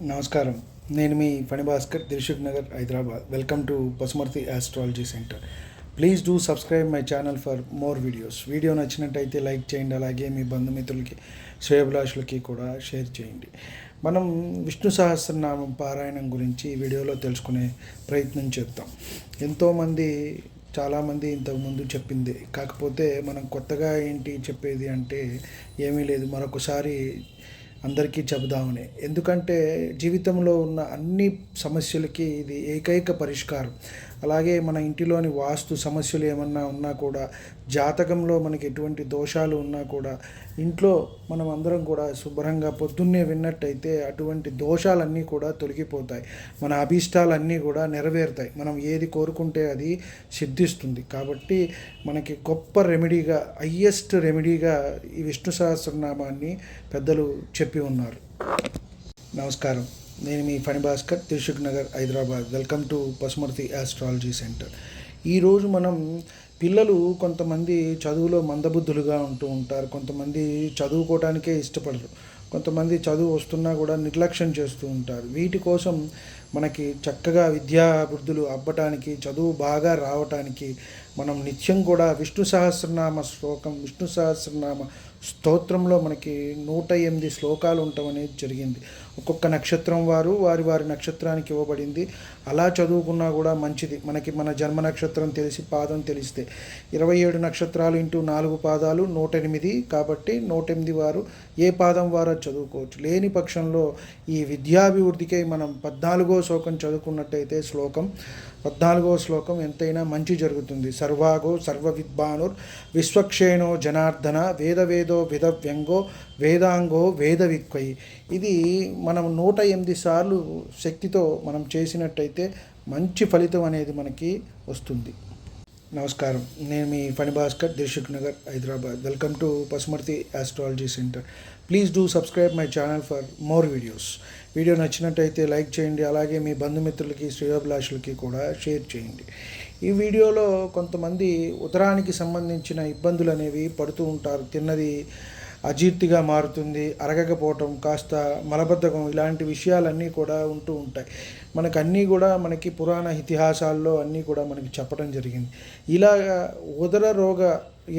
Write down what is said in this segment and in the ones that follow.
నమస్కారం. నేను మీ Phanibhaskar, Dilsukhnagar, Hyderabad. Welcome to Pasumarthi astrology centre. Please do subscribe my channel for more videos. Video నచ్చినట్టయితే like చేయండి, అలాగే మీ బంధుమిత్రులకి, శ్రేయోభిలాషులకి కూడా షేర్ చేయండి. మనం విష్ణు సహస్రనామం పారాయణం గురించి ఈ వీడియోలో తెలుసుకునే ప్రయత్నం చేద్దాం. చాలామంది ఇంతకుముందు చెప్పింది, కాకపోతే మనం కొత్తగా ఏంటి చెప్పేది అంటే ఏమీ లేదు, మరొకసారి అందరికీ చెబుదామని. ఎందుకంటే జీవితంలో ఉన్న అన్ని సమస్యలకి ఇది ఏకైక పరిష్కారం. అలాగే మన ఇంటిలోని వాస్తు సమస్యలు ఏమన్నా ఉన్నా కూడా, జాతకంలో మనకి ఎటువంటి దోషాలు ఉన్నా కూడా, ఇంట్లో మనం అందరం కూడా శుభ్రంగా పొద్దున్నే విన్నట్టయితే అటువంటి దోషాలన్నీ కూడా తొలగిపోతాయి, మన అభీష్టాలన్నీ కూడా నెరవేరుతాయి. మనం ఏది కోరుకుంటే అది సిద్ధిస్తుంది. కాబట్టి మనకి గొప్ప రెమెడీగా, హయ్యెస్ట్ రెమెడీగా ఈ విష్ణు సహస్రనామాన్ని పెద్దలు చెప్పి ఉన్నారు. నమస్కారం. నేను మీ Phanibhaskar, Dilsukhnagar, Hyderabad. Welcome to Pasumarthi astrology centre. ఈరోజు మనం పిల్లలు కొంతమంది చదువులో మందబుద్ధులుగా ఉంటూ ఉంటారు, కొంతమంది చదువుకోవడానికే ఇష్టపడరు, కొంతమంది చదువు వస్తున్నా కూడా నిర్లక్ష్యం చేస్తూ ఉంటారు. వీటి కోసం మనకి చక్కగా విద్యాబుద్ధులు అబ్బటానికి, చదువు బాగా రావటానికి మనం నిత్యం కూడా విష్ణు సహస్రనామ శ్లోకం, విష్ణు సహస్రనామ స్తోత్రంలో మనకి 108 శ్లోకాలు ఉండటం అనేది జరిగింది. ఒక్కొక్క నక్షత్రం వారి వారి నక్షత్రానికి ఇవ్వబడింది. అలా చదువుకున్నా కూడా మంచిది. మన జన్మ నక్షత్రం తెలిసి, పాదం తెలిస్తే 27 నక్షత్రాలు ఇంటూ 4 పాదాలు 108. కాబట్టి 108 వారు ఏ పాదం వారో చదువుకోవచ్చు. లేని పక్షంలో ఈ విద్యాభివృద్ధికై మనం 14వ శ్లోకం చదువుకున్నట్టయితే 14వ శ్లోకం ఎంతైనా మంచి జరుగుతుంది. సర్వాగో సర్వవిద్వానుర్ విశ్వక్షేణో జనార్దన వేదవేదో విదవ్యంగో వేదాంగో వేదవిక్వై. ఇది మనం 108 సార్లు శక్తితో మనం చేసినట్టయితే మంచి ఫలితం అనేది మనకి వస్తుంది. నమస్కారం. నేను మీ Phanibhaskar, Dilsukhnagar, Hyderabad. Welcome to Pasumarthi astrology centre. Please do subscribe my channel for more videos. Video నచ్చినట్టయితే లైక్ చేయండి, అలాగే మీ బంధుమిత్రులకి, శ్రేయోభిలాషులకి కూడా షేర్ చేయండి. ఈ వీడియోలో కొంతమంది ఉదరానికి సంబంధించిన ఇబ్బందులు అనేవి పడుతూ ఉంటారు. తిన్నది అజీర్తిగా మారుతుంది, అరగకపోవటం, కాస్త మలబద్ధకం, ఇలాంటి విషయాలన్నీ కూడా ఉంటూ ఉంటాయి. అన్నీ కూడా మనకి పురాణ ఇతిహాసాల్లో అన్నీ కూడా మనకి చెప్పడం జరిగింది. ఇలాగా ఉదర రోగ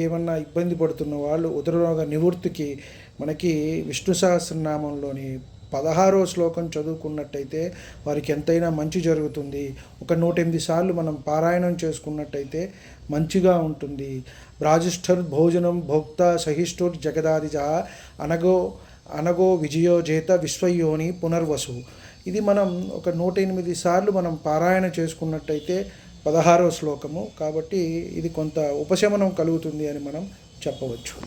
ఏమన్నా ఇబ్బంది పడుతున్న వాళ్ళు ఉదర రోగ నివృత్తికి మనకి విష్ణు సహస్రనామంలోని 16వ శ్లోకం చదువుకున్నట్టయితే వారికి ఎంతైనా మంచి జరుగుతుంది. ఒక 108 సార్లు మనం పారాయణం చేసుకున్నట్టయితే మంచిగా ఉంటుంది. రాజిష్ఠర్ భోజనం భోక్త సహిష్ఠుర్ జగదాదిజ అనగో విజయోజేత విశ్వయోని పునర్వసు. ఇది మనం ఒక 108 సార్లు మనం పారాయణ చేసుకున్నట్టయితే 16వ శ్లోకము. కాబట్టి ఇది కొంత ఉపశమనం కలుగుతుంది అని మనం చెప్పవచ్చు.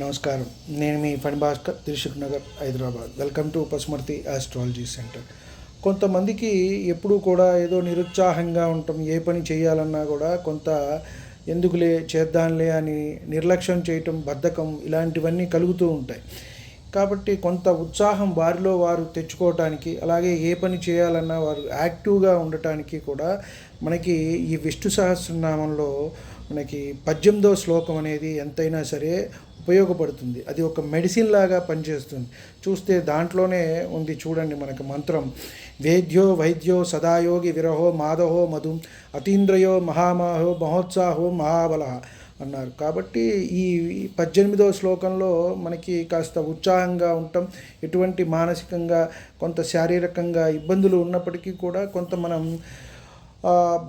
నమస్కారం. నేను మీ Phanibhaskar, Dilsukhnagar, Hyderabad. Welcome to Pasumarthi astrology centre. కొంతమందికి ఎప్పుడూ కూడా ఏదో నిరుత్సాహంగా ఉండటం, ఏ పని చేయాలన్నా కూడా కొంత ఎందుకులే చేద్దాంలే అని నిర్లక్ష్యం చేయటం, బద్ధకం, ఇలాంటివన్నీ కలుగుతూ ఉంటాయి. కాబట్టి కొంత ఉత్సాహం వారిలో వారు తెచ్చుకోవటానికి, అలాగే ఏ పని చేయాలన్నా వారు యాక్టివ్గా ఉండటానికి కూడా మనకి ఈ విష్ణు సహస్రనామంలో మనకి 18వ శ్లోకం అనేది ఎంతైనా సరే ఉపయోగపడుతుంది. అది ఒక మెడిసిన్ లాగా పనిచేస్తుంది. చూస్తే దాంట్లోనే ఉంది చూడండి, మనకు మంత్రం వేద్యో వైద్యో సదాయోగి విరహో మాధవో మధు అతీంద్రయో మహామాహో మహోత్సాహో మహాబల అన్నారు. కాబట్టి ఈ 18వ శ్లోకంలో మనకి కాస్త ఉత్సాహంగా ఉండటం, ఎటువంటి మానసికంగా కొంత శారీరకంగా ఇబ్బందులు ఉన్నప్పటికీ కూడా కొంత మనం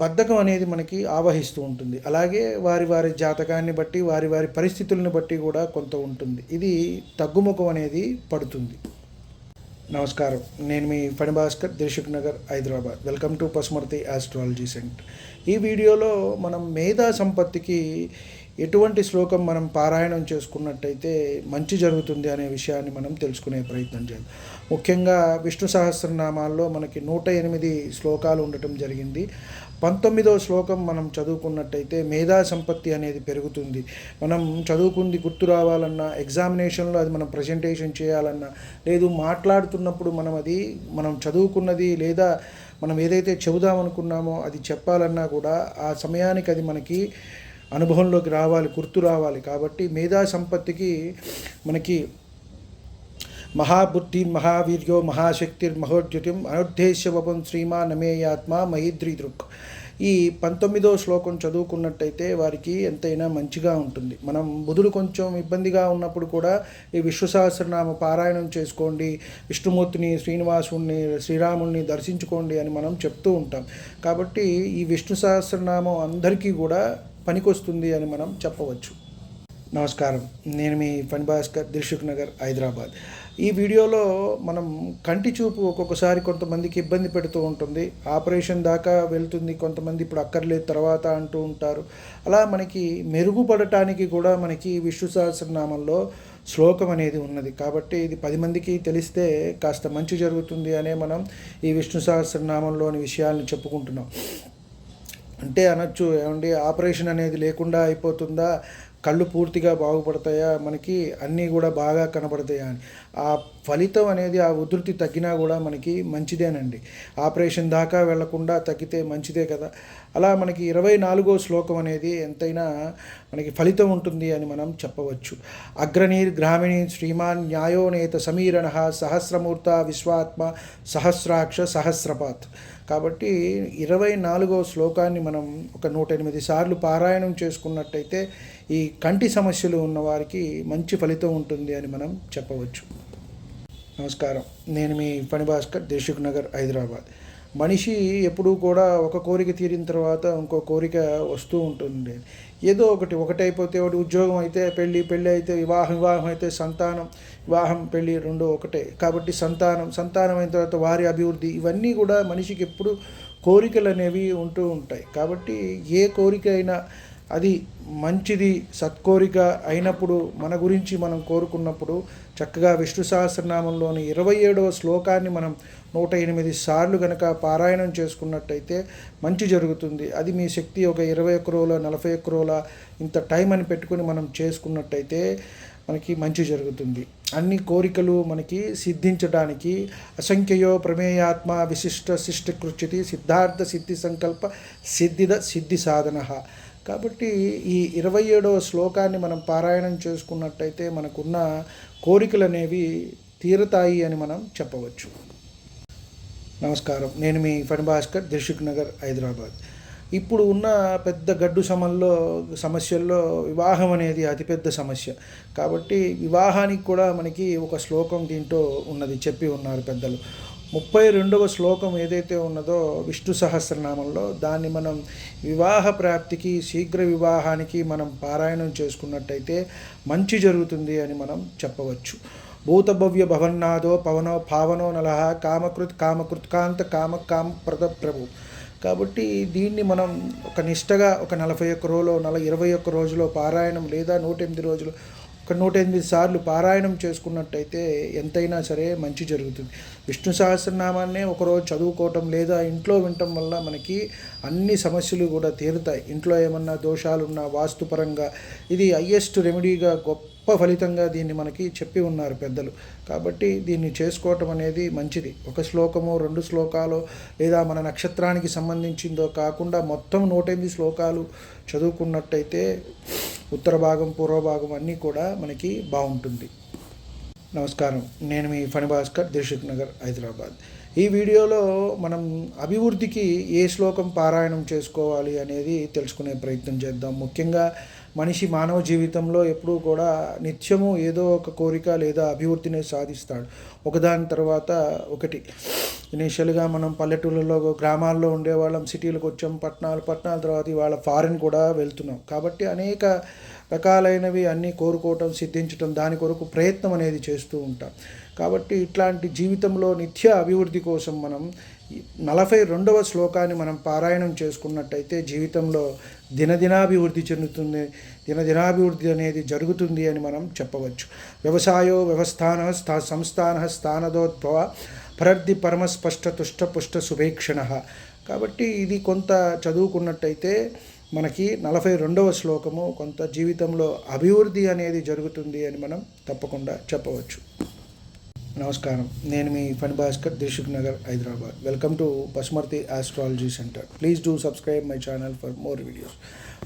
బద్ధకం అనేది మనకి ఆవహిస్తూ ఉంటుంది. అలాగే వారి వారి జాతకాన్ని బట్టి, వారి వారి పరిస్థితులను బట్టి కూడా కొంత ఉంటుంది. ఇది తగ్గుముఖం అనేది పడుతుంది. నమస్కారం. నేను మీ Phanibhaskar, Dilsukhnagar, Hyderabad. Welcome to Pasumarthi astrology centre. ఈ వీడియోలో మనం మేధా సంపత్తికి ఎటువంటి శ్లోకం మనం పారాయణం చేసుకున్నట్టయితే మంచి జరుగుతుంది అనే విషయాన్ని మనం తెలుసుకునే ప్రయత్నం చేద్దాం. ముఖ్యంగా విష్ణు సహస్రనామాల్లో మనకి 108 శ్లోకాలు ఉండటం జరిగింది. 19వ శ్లోకం మనం చదువుకున్నట్టయితే మేధా సంపత్తి అనేది పెరుగుతుంది. మనం చదువుకుంది గుర్తు రావాలన్నా, ఎగ్జామినేషన్లో అది మనం ప్రజెంటేషన్ చేయాలన్నా, లేదు మాట్లాడుతున్నప్పుడు మనం చదువుకున్నది లేదా మనం ఏదైతే చెబుదామనుకున్నామో అది చెప్పాలన్నా కూడా ఆ సమయానికి అది మనకి అనుభవంలోకి రావాలి, గుర్తు రావాలి. కాబట్టి మేధా సంపత్తికి మనకి మహాబుద్ధిర్మహావీర్యో మహాశక్తిర్మహోద్యుతిం అనుద్దేశ్య వపం శ్రీమాన్ నమేయాత్మ మహిద్రీదృక్. ఈ 19వ శ్లోకం చదువుకున్నట్టయితే వారికి ఎంతైనా మంచిగా ఉంటుంది. మనం బుధుడు కొంచెం ఇబ్బందిగా ఉన్నప్పుడు కూడా ఈ విష్ణు సహస్రనామ పారాయణం చేసుకోండి, విష్ణుమూర్తిని, శ్రీనివాసుని, శ్రీరాముని దర్శించుకోండి అని మనం చెప్తూ ఉంటాం. కాబట్టి ఈ విష్ణు సహస్రనామం అందరికీ కూడా పనికొస్తుంది అని మనం చెప్పవచ్చు. నమస్కారం, నేను మీ ఫణి భాస్కర్, దిల్సుఖ్ నగర్, హైదరాబాద్. ఈ వీడియోలో మనం కంటి చూపు ఒక్కొక్కసారి కొంతమందికి ఇబ్బంది పెడుతూ ఉంటుంది, ఆపరేషన్ దాకా వెళ్తుంది, కొంతమంది ఇప్పుడు అక్కర్లేదు తర్వాత అంటూ ఉంటారు. అలా మనకి మెరుగుపడటానికి కూడా మనకి విష్ణు సహస్రనామంలో శ్లోకం అనేది ఉన్నది. కాబట్టి ఇది 10 మందికి తెలిస్తే కాస్త మంచి జరుగుతుంది అనే మనం ఈ విష్ణు సహస్రనామంలోని విషయాలను చెప్పుకుంటున్నాం. అంటే అనొచ్చు, ఏమండి ఆపరేషన్ అనేది లేకుండా అయిపోతుందా, కళ్ళు పూర్తిగా బాగుపడతాయా, మనకి అన్నీ కూడా బాగా కనబడతాయా అని. ఆ ఫలితం అనేది, ఆ ఉధృతి తగ్గినా కూడా మనకి మంచిదేనండి. ఆపరేషన్ దాకా వెళ్లకుండా తగ్గితే మంచిదే కదా. అలా మనకి 24వ శ్లోకం అనేది ఎంతైనా మనకి ఫలితం ఉంటుంది అని మనం చెప్పవచ్చు. అగ్రనీర్ గ్రామిణీ శ్రీమాన్ న్యాయోనేత సమీరణ సహస్రమూర్త విశ్వాత్మ సహస్రాక్ష సహస్రపాత్. కాబట్టి 24వ శ్లోకాన్ని మనం ఒక 108 సార్లు పారాయణం చేసుకున్నట్టయితే ఈ కంటి సమస్యలు ఉన్నవారికి మంచి ఫలితం ఉంటుంది అని మనం చెప్పవచ్చు. నమస్కారం, నేను మీ ఫణి భాస్కర్, దిల్సుఖ్ నగర్, హైదరాబాద్. మనిషి ఎప్పుడూ కూడా ఒక కోరిక తీరిన తర్వాత ఇంకో కోరిక వస్తూ ఉంటుంది. ఏదో ఒకటైపోతే ఒకటి, ఉద్యోగం అయితే పెళ్ళి అయితే వివాహం అయితే సంతానం, వివాహం పెళ్ళి రెండు ఒకటే. కాబట్టి సంతానం అయిన తర్వాత వారి అభివృద్ధి, ఇవన్నీ కూడా మనిషికి ఎప్పుడు కోరికలు అనేవి ఉంటూ ఉంటాయి. కాబట్టి ఏ కోరిక అయినా అది మంచిది, సత్కోరిక అయినప్పుడు, మన గురించి మనం కోరుకున్నప్పుడు చక్కగా విష్ణు సహస్రనామంలోని 27వ శ్లోకాన్ని మనం 108 సార్లు కనుక పారాయణం చేసుకున్నట్టయితే మంచి జరుగుతుంది. అది మీ శక్తి ఒక 21 రోజుల 41 రోజుల ఇంత టైం అని పెట్టుకుని మనం చేసుకున్నట్టయితే మనకి మంచి జరుగుతుంది. అన్ని కోరికలు మనకి సిద్ధించడానికి అసంఖ్యయో ప్రమేయాత్మ విశిష్ట శిష్టకృత్యతి సిద్ధార్థ సిద్ధి సంకల్ప సిద్ధి సాధన. కాబట్టి ఈ 27వ శ్లోకాన్ని మనం పారాయణం చేసుకున్నట్టయితే మనకున్న కోరికలు అనేవి తీరతాయి అని మనం చెప్పవచ్చు. నమస్కారం, నేను మీ ఫణి భాస్కర్, దిల్సుఖ్ నగర్, హైదరాబాద్. ఇప్పుడు ఉన్న పెద్ద గడ్డు సమస్యల్లో వివాహం అనేది అతిపెద్ద సమస్య. కాబట్టి వివాహానికి కూడా మనకి ఒక శ్లోకం దీంట్లో ఉన్నది, చెప్పి ఉన్నారు పెద్దలు. 32వ శ్లోకం ఏదైతే ఉన్నదో విష్ణు సహస్రనామంలో, దాన్ని మనం వివాహ ప్రాప్తికి, శీఘ్ర వివాహానికి మనం పారాయణం చేసుకున్నట్టయితే మంచి జరుగుతుంది అని మనం చెప్పవచ్చు. భూతభవ్య భవన్నాదో పవనో భావనో నలహ కామకృత్ కామప్రద ప్రభు. కాబట్టి దీన్ని మనం ఒక నిష్టగా ఒక 41 రోజులో 21 రోజులో పారాయణం, లేదా 108 రోజులు ఒక 108 సార్లు పారాయణం చేసుకున్నట్టయితే ఎంతైనా సరే మంచి జరుగుతుంది. విష్ణు సహస్రనామాన్నే ఒకరోజు చదువుకోవటం లేదా ఇంట్లో వినటం వల్ల మనకి అన్ని సమస్యలు కూడా తీరుతాయి. ఇంట్లో ఏమన్నా దోషాలున్నా వాస్తుపరంగా ఇది హయ్యెస్ట్ రెమెడీగా, గొప్ప ఫలితంగా దీన్ని మనకి చెప్పి ఉన్నారు పెద్దలు. కాబట్టి దీన్ని చేసుకోవటం అనేది మంచిది. ఒక శ్లోకమో 2 శ్లోకాలు లేదా మన నక్షత్రానికి సంబంధించిందో కాకుండా మొత్తం 108 శ్లోకాలు చదువుకున్నట్టయితే ఉత్తర భాగం, పూర్వ భాగం అన్నీ కూడా మనకి బాగుంటుంది. నమస్కారం, నేను మీ ఫణి భాస్కర్, దిల్సుఖ్ నగర్, హైదరాబాద్. ఈ వీడియోలో మనం అభివృద్ధికి ఏ శ్లోకం పారాయణం చేసుకోవాలి అనేది తెలుసుకునే ప్రయత్నం చేద్దాం. ముఖ్యంగా మనిషి మానవ జీవితంలో ఎప్పుడూ కూడా నిత్యము ఏదో ఒక కోరిక లేదా అభివృద్ధిని సాధిస్తాడు, ఒకదాని తర్వాత ఒకటి. ఇనీషియల్గా మనం పల్లెటూళ్ళలో, గ్రామాల్లో ఉండేవాళ్ళం, సిటీలకు వచ్చాం, పట్టణాల తర్వాత ఇవాళ ఫారిన్ కూడా వెళ్తున్నాం. కాబట్టి అనేక రకాలైనవి అన్నీ కోరుకోవటం, సిద్ధించటం, దాని కొరకు ప్రయత్నం అనేది చేస్తూ ఉంటాం. కాబట్టి ఇట్లాంటి జీవితంలో నిత్య అభివృద్ధి కోసం మనం 42వ శ్లోకాన్ని మనం పారాయణం చేసుకున్నట్టయితే జీవితంలో దినదినాభివృద్ధి చెందుతుంది, దినదినాభివృద్ధి అనేది జరుగుతుంది అని మనం చెప్పవచ్చు. వ్యవసాయో వ్యవస్థాన సంస్థాన స్థానదోద్భవ పరర్ది పరమస్పష్ట తుష్టపుష్ట శుభేక్షణ. కాబట్టి ఇది కొంత చదువుకున్నట్టయితే మనకి 42వ శ్లోకము కొంత జీవితంలో అభివృద్ధి అనేది జరుగుతుంది అని మనం తప్పకుండా చెప్పవచ్చు. నమస్కారం, నేను మీ Phani Bhaskar, Dilsukhnagar, Hyderabad. Welcome to Pasumarthi astrology centre. Please do subscribe my channel for more videos.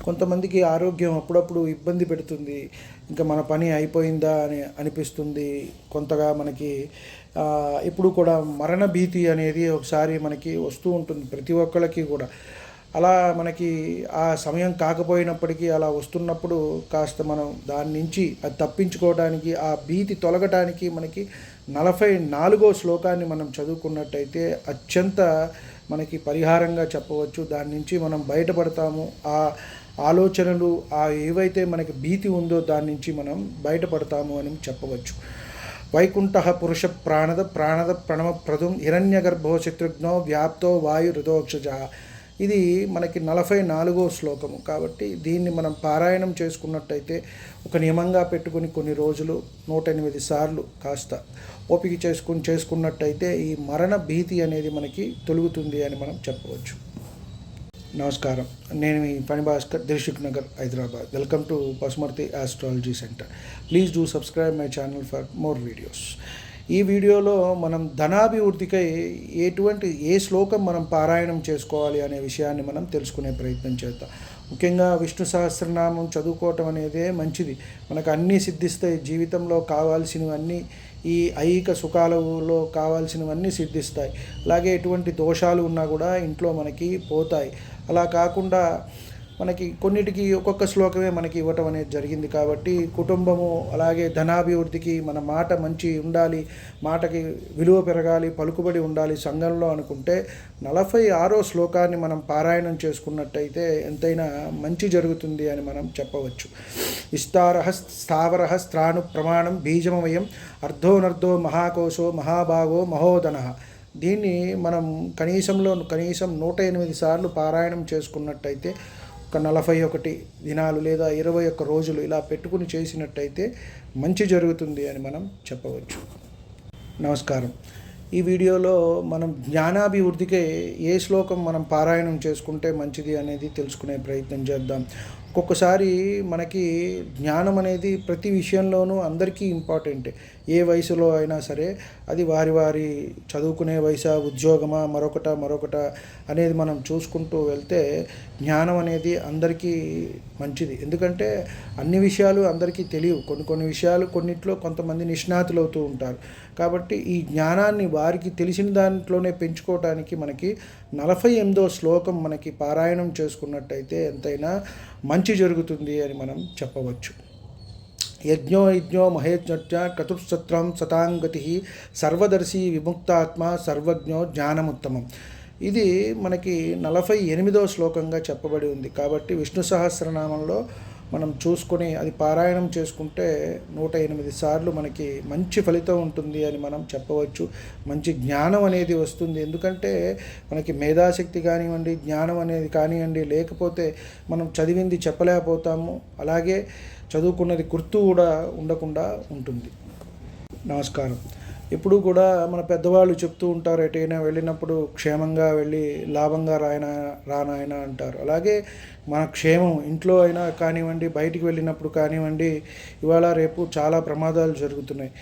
కొంతమందికి ఆరోగ్యం అప్పుడప్పుడు ఇబ్బంది పెడుతుంది. ఇంకా మన పని అయిపోయిందా అని అనిపిస్తుంది. కొంతగా మనకి ఎప్పుడు కూడా మరణ భీతి అనేది ఒకసారి మనకి వస్తూ ఉంటుంది ప్రతి ఒక్కళ్ళకి కూడా. అలా మనకి ఆ సమయం కాకపోయినప్పటికీ అలా వస్తున్నప్పుడు కాస్త మనం దాని నుంచి అది తప్పించుకోవడానికి, ఆ భీతి తొలగటానికి మనకి 44వ శ్లోకాన్ని మనం చదువుకున్నట్టయితే అత్యంత మనకి పరిహారంగా చెప్పవచ్చు. దాని నుంచి మనం బయటపడతాము. ఆ ఆలోచనలు ఏవైతే మనకి భీతి ఉందో దాని నుంచి మనం బయటపడతాము అని చెప్పవచ్చు. వైకుంఠ పురుష ప్రాణద ప్రణమప్రదం హిరణ్యగర్భో శత్రుఘ్నో వ్యాప్తో వాయు హృదోక్షజ. ఇది మనకి 44వ శ్లోకము. కాబట్టి దీన్ని మనం పారాయణం చేసుకున్నట్టయితే ఒక నియమంగా పెట్టుకుని కొన్ని రోజులు 108 సార్లు కాస్త ఓపిక చేసుకున్నట్టయితే ఈ మరణ భీతి అనేది మనకి తొలుగుతుంది అని మనం చెప్పవచ్చు. నమస్కారం, నేను మీ పని Bhaskar, Dilsukhnagar, Hyderabad. Welcome to Pasumarthi astrology centre. Please do subscribe my channel for more videos. ఈ వీడియోలో మనం ధనాభివృద్ధికై ఏ శ్లోకం మనం పారాయణం చేసుకోవాలి అనే విషయాన్ని మనం తెలుసుకునే ప్రయత్నం చేద్దాం. ముఖ్యంగా విష్ణు సహస్రనామం చదువుకోవటం అనేదే మంచిది. మనకు అన్నీ సిద్ధిస్తాయి. జీవితంలో కావాల్సినవన్నీ, ఈ ఐహిక సుఖాలలో కావాల్సినవన్నీ సిద్ధిస్తాయి. అలాగే ఎటువంటి దోషాలు ఉన్నా కూడా ఇంట్లో మనకి పోతాయి. అలా కాకుండా మనకి కొన్నిటికి ఒక్కొక్క శ్లోకమే మనకి ఇవ్వటం అనేది జరిగింది. కాబట్టి కుటుంబము అలాగే ధనాభివృద్ధికి మన మాట మంచి ఉండాలి, మాటకి విలువ పెరగాలి, పలుకుబడి ఉండాలి సంఘంలో అనుకుంటే 46వ శ్లోకాన్ని మనం పారాయణం చేసుకున్నట్టయితే ఎంతైనా మంచి జరుగుతుంది అని మనం చెప్పవచ్చు. విస్తారః స్థావరః స్త్రాణు ప్రమాణం బీజమవయం అర్ధోనర్ధో మహాకోశో మహాభాగో మహోదనః. దీన్ని మనం కనీసం 108 సార్లు పారాయణం చేసుకున్నట్టయితే ఒక 41 దినాలు లేదా 21 రోజులు ఇలా పెట్టుకుని చేసినట్టయితే మంచి జరుగుతుంది అని మనం చెప్పవచ్చు. నమస్కారం. ఈ వీడియోలో మనం జ్ఞానాభివృద్ధికే ఏ శ్లోకం మనం పారాయణం చేసుకుంటే మంచిది అనేది తెలుసుకునే ప్రయత్నం చేద్దాం. ఒక్కొక్కసారి మనకి జ్ఞానం అనేది ప్రతి విషయంలోనూ అందరికీ ఇంపార్టెంటే. ఏ వయసులో అయినా సరే అది వారి చదువుకునే వయసా, ఉద్యోగమా, మరొకట అనేది మనం చూసుకుంటూ వెళ్తే జ్ఞానం అనేది అందరికీ మంచిది. ఎందుకంటే అన్ని విషయాలు అందరికీ తెలియవు. కొన్ని విషయాలు కొన్నిట్లో కొంతమంది నిష్ణాతులు అవుతూ ఉంటారు. కాబట్టి ఈ జ్ఞానాన్ని వారికి తెలిసిన దాంట్లోనే పెంచుకోవడానికి మనకి 48వ శ్లోకం మనకి పారాయణం చేసుకున్నట్టయితే ఎంతైనా మంచి జరుగుతుంది అని మనం చెప్పవచ్చు. యజ్ఞో మహేజ్ఞ క్రతుసత్రం సతాంగతి సర్వదర్శి విముక్తాత్మ సర్వజ్ఞో జ్ఞానముత్తమం. ఇది మనకి 48వ శ్లోకంగా చెప్పబడి ఉంది. కాబట్టి విష్ణు సహస్రనామంలో మనం చూసుకొని అది పారాయణం చేసుకుంటే 108 సార్లు మనకి మంచి ఫలితం ఉంటుంది అని మనం చెప్పవచ్చు. మంచి జ్ఞానం అనేది వస్తుంది. ఎందుకంటే మనకి మేధాశక్తి కానివ్వండి, జ్ఞానం అనేది కానివ్వండి లేకపోతే మనం చదివింది చెప్పలేకపోతాము. అలాగే చదువుకున్నది గుర్తు కూడా ఉండకుండా ఉంటుంది. నమస్కారం. ఎప్పుడు కూడా మన పెద్దవాళ్ళు చెప్తూ ఉంటారు, ఎటైనా వెళ్ళినప్పుడు క్షేమంగా వెళ్ళి లాభంగా రానాయన అంటారు. అలాగే మన క్షేమం ఇంట్లో అయినా కానివ్వండి, బయటికి వెళ్ళినప్పుడు కానివ్వండి, ఇవాళ రేపు చాలా ప్రమాదాలు జరుగుతున్నాయి.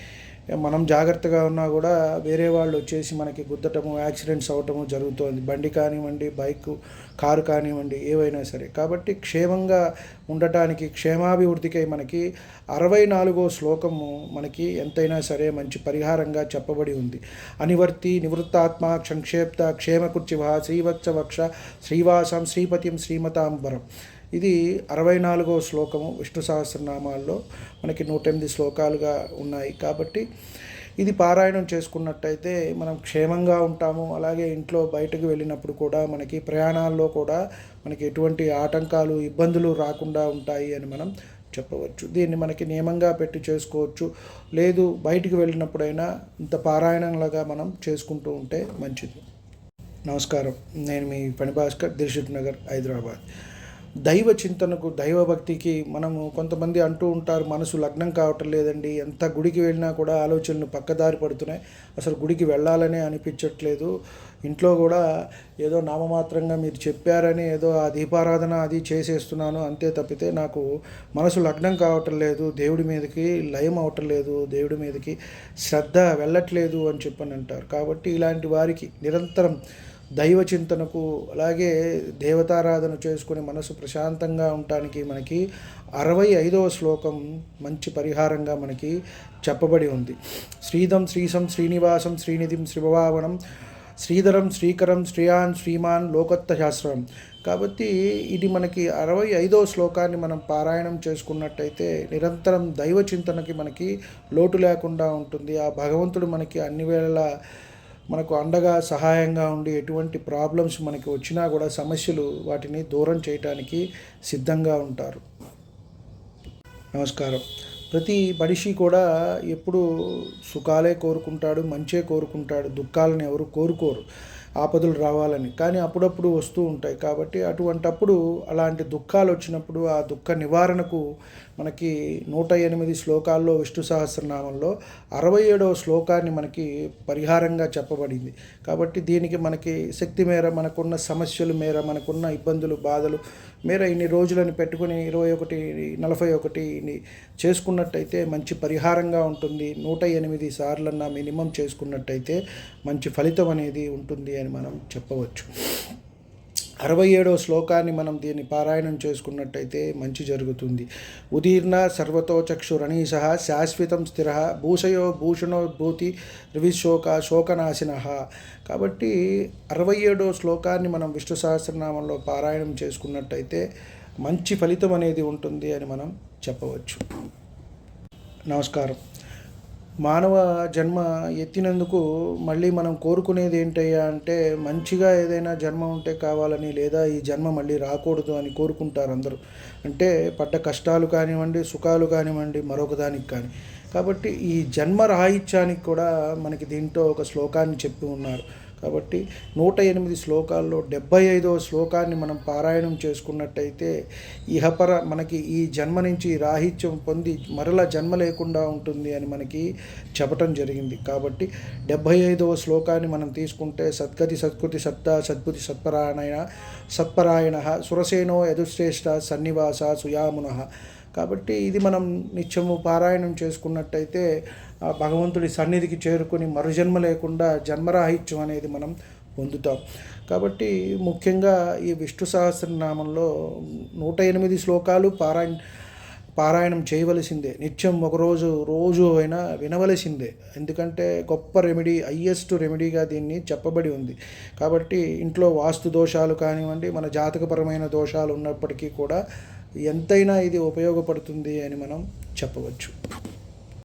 మనం జాగ్రత్తగా ఉన్నా కూడా వేరే వాళ్ళు వచ్చేసి మనకి గుద్దటము, యాక్సిడెంట్స్ అవ్వటము జరుగుతోంది. బండి కానివ్వండి, బైక్, కారు కానివ్వండి, ఏవైనా సరే. కాబట్టి క్షేమంగా ఉండటానికి, క్షేమాభివృద్ధికై మనకి 64వ శ్లోకము మనకి ఎంతైనా సరే మంచి పరిహారంగా చెప్పబడి ఉంది. అనివర్తి నివృత్తాత్మ సంక్షేప్త క్షేమకుర్చివ శ్రీవత్సవక్ష శ్రీవాసం శ్రీపతిం శ్రీమతాంబరం. ఇది 64వ శ్లోకము. విష్ణు సహస్రనామాల్లో మనకి 108 శ్లోకాలుగా ఉన్నాయి. కాబట్టి ఇది పారాయణం చేసుకున్నట్టయితే మనం క్షేమంగా ఉంటాము. అలాగే ఇంట్లో బయటకు వెళ్ళినప్పుడు కూడా మనకి ప్రయాణాల్లో కూడా మనకి ఎటువంటి ఆటంకాలు, ఇబ్బందులు రాకుండా ఉంటాయి అని మనం చెప్పవచ్చు. దీన్ని మనకి నియమంగా పెట్టి చేసుకోవచ్చు. లేదు బయటికి వెళ్ళినప్పుడైనా ఇంత పారాయణంలాగా మనం చేసుకుంటూ ఉంటే మంచిది. నమస్కారం, నేను మీ పని భాస్కర్, దిల్సుఖ్ నగర్, హైదరాబాద్. దైవ చింతనకు, దైవభక్తికి మనము కొంతమంది అంటూ ఉంటారు, మనసు లగ్నం కావటం లేదండి, ఎంత గుడికి వెళ్ళినా కూడా ఆలోచనలు పక్కదారి పడుతున్నాయి, అసలు గుడికి వెళ్ళాలనే అనిపించట్లేదు, ఇంట్లో కూడా ఏదో నామమాత్రంగా మీరు చెప్పారని ఏదో ఆ దీపారాధన అది చేసేస్తున్నాను అంతే తప్పితే నాకు మనసు లగ్నం కావటం లేదు, దేవుడి మీదకి లయం అవటం లేదు, దేవుడి మీదకి శ్రద్ధ వెళ్ళట్లేదు అని చెప్పని అంటారు. కాబట్టి ఇలాంటి వారికి నిరంతరం దైవ చింతనకు, అలాగే దేవతారాధన చేసుకుని మనసు ప్రశాంతంగా ఉండటానికి మనకి 65వ శ్లోకం మంచి పరిహారంగా మనకి చెప్పబడి ఉంది. శ్రీదం శ్రీశం శ్రీనివాసం శ్రీనిధిం శ్రీభవావనం శ్రీధరం శ్రీకరం శ్రేయాన్ శ్రీమాన్ లోకత్త శాస్త్రం. కాబట్టి ఇది మనకి 65వ శ్లోకాన్ని మనం పారాయణం చేసుకున్నట్టయితే నిరంతరం దైవ చింతనకి మనకి లోటు లేకుండా ఉంటుంది. ఆ భగవంతుడు మనకి అన్ని వేళలా మనకు అండగా సహాయంగా ఉండి ఎటువంటి ప్రాబ్లమ్స్ మనకి వచ్చినా కూడా సమస్యలు వాటిని దూరం చేయటానికి సిద్ధంగా ఉంటారు. నమస్కారం. ప్రతి మనిషి కూడా ఎప్పుడు సుఖాలే కోరుకుంటాడు, మంచే కోరుకుంటాడు, దుఃఖాలను ఎవరు కోరుకోరు, ఆపదలు రావాలని. కానీ అప్పుడప్పుడు వస్తూ ఉంటాయి. కాబట్టి అటువంటప్పుడు అలాంటి దుఃఖాలు వచ్చినప్పుడు ఆ దుఃఖ నివారణకు మనకి 108 శ్లోకాల్లో విష్ణు సహస్రనామంలో 67వ శ్లోకాన్ని మనకి పరిహారంగా చెప్పబడింది. కాబట్టి దీనికి మనకి శక్తి మేర, మనకున్న సమస్యల మేర, మనకున్న ఇబ్బందులు బాధలు మేర ఇన్ని రోజులను పెట్టుకుని 21 41 చేసుకున్నట్టయితే మంచి పరిహారంగా ఉంటుంది. 108 సార్లన్నా మినిమం చేసుకున్నట్టయితే మంచి ఫలితం అనేది ఉంటుంది అని మనం చెప్పవచ్చు. 67వ శ్లోకాన్ని మనం దీన్ని పారాయణం చేసుకున్నట్టయితే మంచి జరుగుతుంది. ఉదీర్ణ సర్వతో చక్షురణీశ శాశ్వతం స్థిర భూషయో భూషణోద్భూతి రివిశోక శోకనాశిన. కాబట్టి 67వ శ్లోకాన్ని మనం విష్ణు సహస్రనామంలో పారాయణం చేసుకున్నట్టయితే మంచి ఫలితం అనేది ఉంటుంది అని మనం చెప్పవచ్చు. నమస్కారం. మానవ జన్మ ఎత్తినందుకు మళ్ళీ మనం కోరుకునేది ఏంటయ్యా అంటే మంచిగా ఏదైనా జన్మ ఉంటే కావాలని, లేదా ఈ జన్మ మళ్ళీ రాకూడదు అని కోరుకుంటారు అందరూ. అంటే పడ్డ కష్టాలు కానివ్వండి, సుఖాలు కానివ్వండి, మరొక దానికి కానీ. కాబట్టి ఈ జన్మ రాహిత్యానికి కూడా మనకి దీంట్లో ఒక శ్లోకాన్ని చెప్పి ఉన్నారు. కాబట్టి 108 శ్లోకాల్లో 75వ శ్లోకాన్ని మనం పారాయణం చేసుకున్నట్టయితే ఇహపర మనకి ఈ జన్మ నుంచి రాహిత్యం పొంది మరలా జన్మ లేకుండా ఉంటుంది అని మనకి చెప్పటం జరిగింది. కాబట్టి 75వ శ్లోకాన్ని మనం తీసుకుంటే సద్గతి సత్కృతి సత్తా సద్బుద్ధి సత్పరాయణ సురసేనో యదుశ్రేష్ఠ సన్నివాస సుయామున. కాబట్టి ఇది మనం నిత్యము పారాయణం చేసుకున్నట్టయితే ఆ భగవంతుడి సన్నిధికి చేరుకొని మరుజన్మ లేకుండా జన్మరాహిత్యం అనేది మనం పొందుతాం. కాబట్టి ముఖ్యంగా ఈ విష్ణు సహస్రనామంలో 108 శ్లోకాలు పారాయణం చేయవలసిందే. నిత్యం రోజు అయినా వినవలసిందే. ఎందుకంటే గొప్ప రెమెడీ, హయ్యెస్ట్ రెమెడీగా దీన్ని చెప్పబడి ఉంది. కాబట్టి ఇంట్లో వాస్తు దోషాలు కానివ్వండి, మన జాతకపరమైన దోషాలు ఉన్నప్పటికీ కూడా ఎంతైనా ఇది ఉపయోగపడుతుంది అని మనం చెప్పవచ్చు.